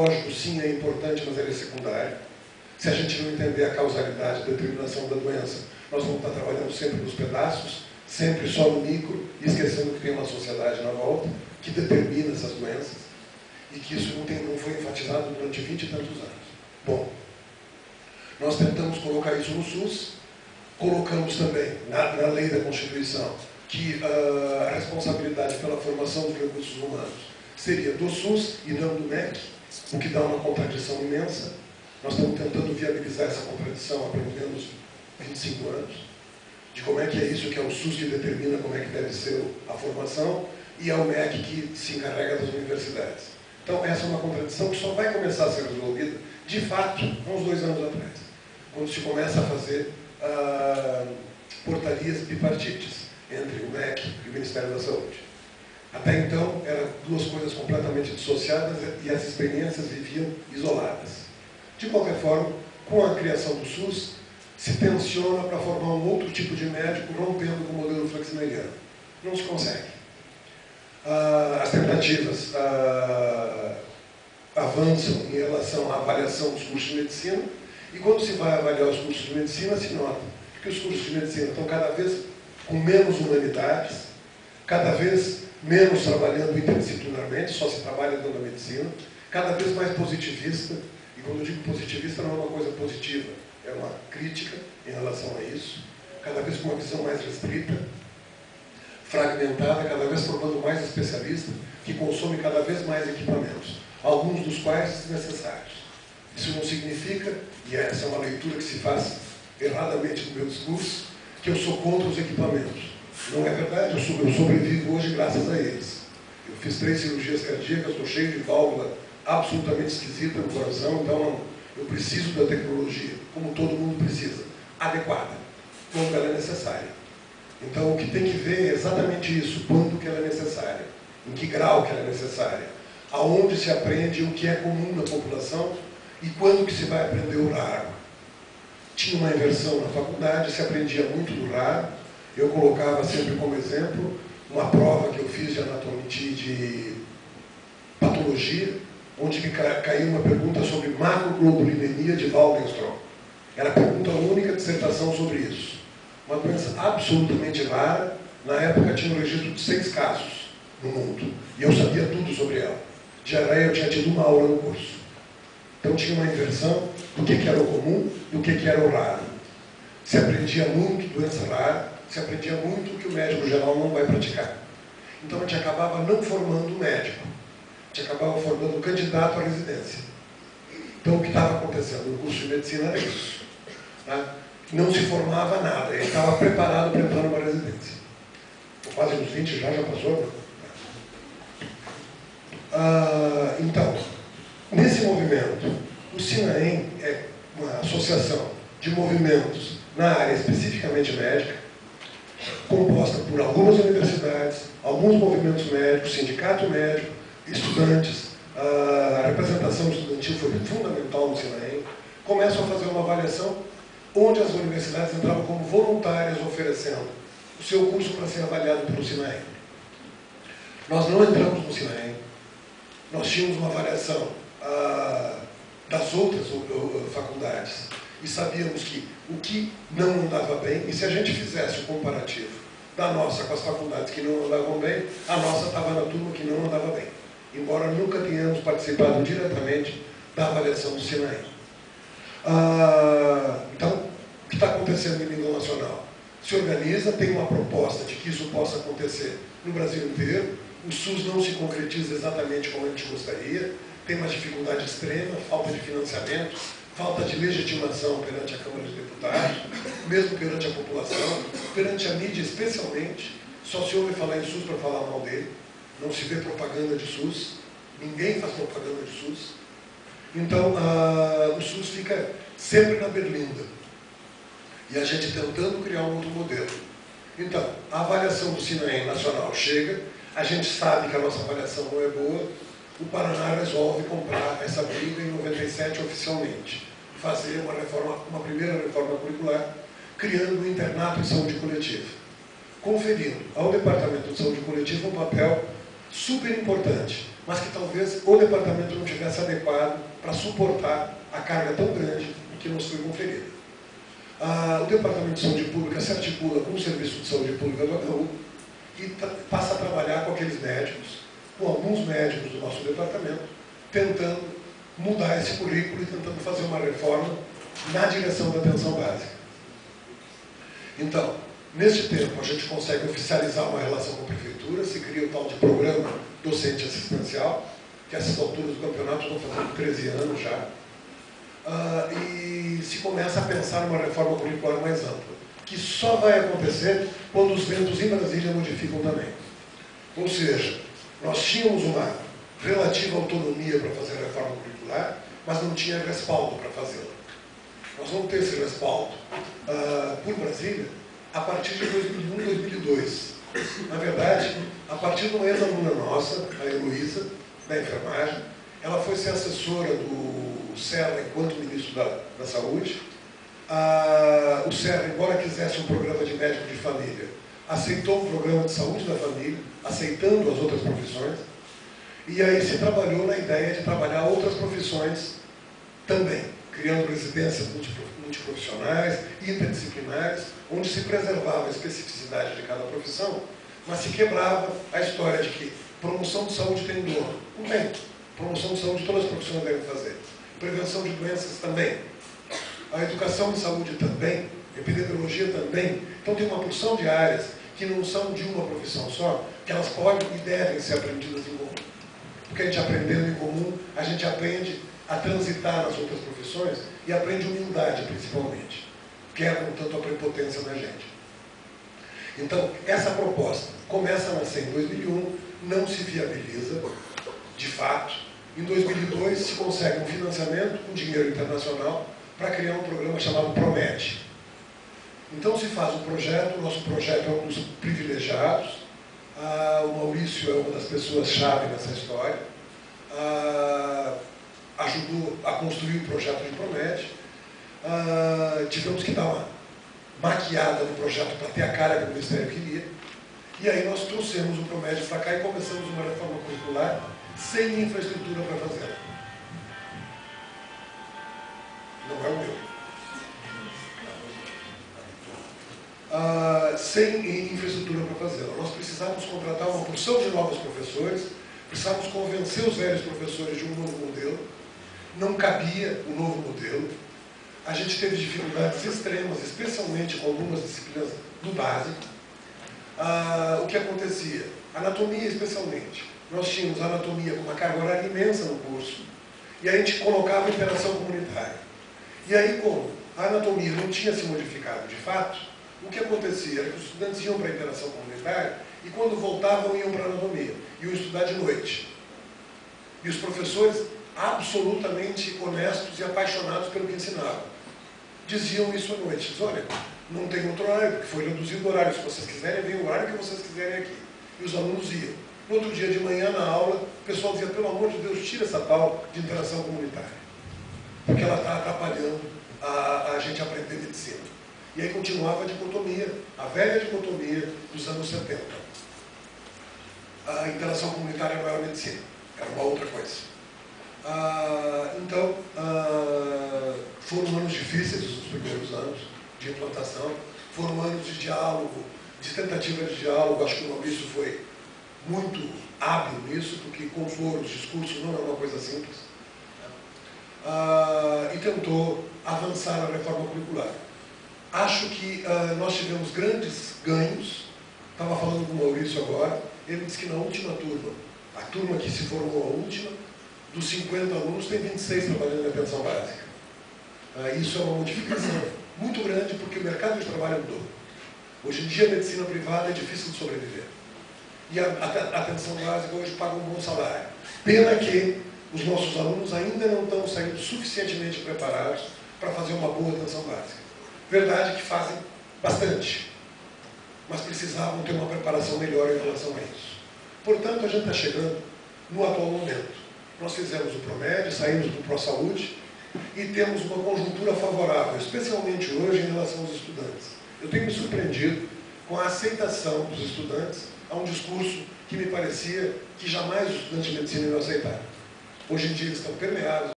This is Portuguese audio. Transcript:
Lógico, sim, é importante, mas ele é secundário. Se a gente não entender a causalidade, a determinação da doença, nós vamos estar trabalhando sempre nos pedaços, sempre só no micro, e esquecendo que tem uma sociedade na volta que determina essas doenças e que isso não foi enfatizado durante 20 e tantos anos. Bom, nós tentamos colocar isso no SUS, colocamos também na lei da Constituição que a responsabilidade pela formação dos recursos humanos seria do SUS e não do MEC, o que dá uma contradição imensa. Nós estamos tentando viabilizar essa contradição há pelo menos 25 anos, de como é que é isso que é o SUS que determina como é que deve ser a formação e é o MEC que se encarrega das universidades. Então, essa é uma contradição que só vai começar a ser resolvida, de fato, há uns 2 anos atrás, quando se começa a fazer portarias bipartites entre o MEC e o Ministério da Saúde. Até então, eram duas coisas completamente dissociadas e as experiências viviam isoladas. De qualquer forma, com a criação do SUS, se tensiona para formar um outro tipo de médico, rompendo com o modelo flexneriano. Não se consegue. As tentativas avançam em relação à avaliação dos cursos de medicina, e quando se vai avaliar os cursos de medicina, se nota que os cursos de medicina estão cada vez com menos humanidades, cada vez menos trabalhando interdisciplinarmente, só se trabalha dentro da medicina, cada vez mais positivista, e quando eu digo positivista não é uma coisa positiva, é uma crítica em relação a isso, cada vez com uma visão mais restrita, fragmentada, cada vez formando mais especialistas, que consomem cada vez mais equipamentos, alguns dos quais desnecessários. Isso não significa, e essa é uma leitura que se faz erradamente no meu discurso, que eu sou contra os equipamentos. Não é verdade, eu sobrevivo hoje graças a eles. Eu fiz 3 cirurgias cardíacas, estou cheio de válvula absolutamente esquisita no coração, então eu preciso da tecnologia, como todo mundo precisa, adequada, quando ela é necessária. Então o que tem que ver é exatamente isso, quando que ela é necessária, em que grau que ela é necessária, aonde se aprende o que é comum na população e quando que se vai aprender o raro. Tinha uma inversão na faculdade, se aprendia muito do raro. Eu colocava sempre como exemplo uma prova que eu fiz de anatomia, de patologia, onde me caiu uma pergunta sobre macroglobulinemia de Waldenström. Era a pergunta única, dissertação sobre isso. Uma doença absolutamente rara. Na época tinha um registro de 6 casos no mundo. E eu sabia tudo sobre ela. Diarreia eu tinha tido uma aula no curso. Então tinha uma inversão do que era o comum, do que era o raro. Se aprendia muito doença rara, se aprendia muito que o médico geral não vai praticar. Então a gente acabava não formando médico, a gente acabava formando candidato à residência. Então o que estava acontecendo no curso de medicina era isso. Tá? Não se formava nada, ele estava preparado para entrar numa residência. Quase nos 20 já passou? Então, nesse movimento, o SINAEM é uma associação de movimentos na área especificamente médica, composta por algumas universidades, alguns movimentos médicos, sindicato médico, estudantes, a representação estudantil foi fundamental no SINAEM, começam a fazer uma avaliação onde as universidades entravam como voluntárias oferecendo o seu curso para ser avaliado pelo SINAEM. Nós não entramos no SINAEM, nós tínhamos uma avaliação das outras faculdades e sabíamos que o que não andava bem, e se a gente fizesse o comparativo da nossa com as faculdades que não andavam bem, a nossa estava na turma que não andava bem, embora nunca tenhamos participado diretamente da avaliação do SINAEM. Então, o que está acontecendo em nível nacional? Se organiza, tem uma proposta de que isso possa acontecer no Brasil inteiro, o SUS não se concretiza exatamente como a gente gostaria, tem uma dificuldade extrema, falta de financiamento, falta de legitimação perante a Câmara de Deputados, mesmo perante a população, perante a mídia especialmente. Só se ouve falar em SUS para falar mal dele, não se vê propaganda de SUS, ninguém faz propaganda de SUS. Então, o SUS fica sempre na berlinda. E a gente tentando criar um outro modelo. Então, a avaliação do SINAEM nacional chega, a gente sabe que a nossa avaliação não é boa, o Paraná resolve comprar essa briga em 97 oficialmente, fazer uma primeira reforma curricular, criando um internato em saúde coletiva, conferindo ao Departamento de Saúde Coletiva um papel super importante, mas que talvez o departamento não tivesse adequado para suportar a carga tão grande que nos foi conferida. O Departamento de Saúde Pública se articula com o Serviço de Saúde Pública do HU e passa a trabalhar com aqueles médicos, com alguns médicos do nosso departamento, tentando mudar esse currículo e tentando fazer uma reforma na direção da atenção básica. Então, neste tempo, a gente consegue oficializar uma relação com a prefeitura, se cria o tal de programa docente assistencial, que a essas alturas do campeonato estão fazendo 13 anos já, e se começa a pensar numa reforma curricular mais ampla, que só vai acontecer quando os ventos em Brasília modificam também. Ou seja, nós tínhamos uma relativa autonomia para fazer a reforma curricular, mas não tinha respaldo para fazê-la. Nós vamos ter esse respaldo por Brasília a partir de 2001, 2002. Na verdade, a partir de uma ex-aluna nossa, a Heloísa, da enfermagem, ela foi ser assessora do Serra enquanto ministro da Saúde. O Serra, embora quisesse um programa de médico de família, aceitou o programa de saúde da família, aceitando as outras profissões, e aí se trabalhou na ideia de trabalhar outras profissões também, criando residências multiprofissionais, interdisciplinares, onde se preservava a especificidade de cada profissão, mas se quebrava a história de que promoção de saúde tem dono. Não tem. Promoção de saúde todas as profissões devem fazer. Prevenção de doenças também. A educação em saúde também. A epidemiologia também. Então tem uma porção de áreas que não são de uma profissão só, que elas podem e devem ser aprendidas em comum. Porque a gente aprendendo em comum, a gente aprende a transitar nas outras profissões e aprende humildade, principalmente. Quebra um tanto a prepotência na gente. Então, essa proposta começa a nascer em 2001, não se viabiliza, de fato. Em 2002, se consegue um financiamento com dinheiro internacional para criar um programa chamado PROMED. Então, se faz um projeto, o nosso projeto é um dos privilegiados, o Maurício é uma das pessoas-chave nessa história, ajudou a construir o projeto de PROMED. Tivemos que dar uma maquiada no projeto para ter a cara que o Ministério queria. E aí nós trouxemos o PROMED para cá e começamos uma reforma curricular sem infraestrutura para fazê-la. Não é o meu. Sem infraestrutura para fazê-la. Nós precisávamos contratar uma porção de novos professores, precisávamos convencer os velhos professores de um novo modelo, não cabia o novo modelo. A gente teve dificuldades extremas, especialmente com algumas disciplinas do básico. O que acontecia? Anatomia, especialmente. Nós tínhamos anatomia com uma carga horária imensa no curso, e a gente colocava interação comunitária. E aí, como a anatomia não tinha se modificado de fato, o que acontecia era que os estudantes iam para a interação comunitária e, quando voltavam, iam para a anatomia. Iam estudar de noite. E os professores, absolutamente honestos e apaixonados pelo que ensinavam, diziam isso à noite. Diz, olha, não tem outro horário, porque foi reduzido o horário. Se vocês quiserem, vem o horário que vocês quiserem aqui. E os alunos iam. No outro dia de manhã, na aula, o pessoal dizia, pelo amor de Deus, tira essa tal de interação comunitária. Porque ela está atrapalhando a gente aprender medicina. E aí continuava a dicotomia, a velha dicotomia dos anos 70. A interação comunitária não era medicina, era uma outra coisa. Então, foram anos difíceis, os primeiros anos de implantação, foram anos de diálogo, de tentativa de diálogo. Acho que o Maurício foi muito hábil nisso, porque compor os discursos não é uma coisa simples. E tentou avançar na reforma curricular. Acho que nós tivemos grandes ganhos. Estava falando com o Maurício agora, ele disse que na última turma, a turma que se formou a última, dos 50 alunos, tem 26 trabalhando em atenção básica. Isso é uma modificação muito grande, porque o mercado de trabalho mudou. Hoje em dia, a medicina privada é difícil de sobreviver. E a atenção básica hoje paga um bom salário. Pena que os nossos alunos ainda não estão saindo suficientemente preparados para fazer uma boa atenção básica. Verdade que fazem bastante, mas precisavam ter uma preparação melhor em relação a isso. Portanto, a gente está chegando no atual momento. Nós fizemos o PROMED, saímos do ProSaúde e temos uma conjuntura favorável, especialmente hoje em relação aos estudantes. Eu tenho me surpreendido com a aceitação dos estudantes a um discurso que me parecia que jamais os estudantes de medicina iam aceitar. Hoje em dia eles estão permeados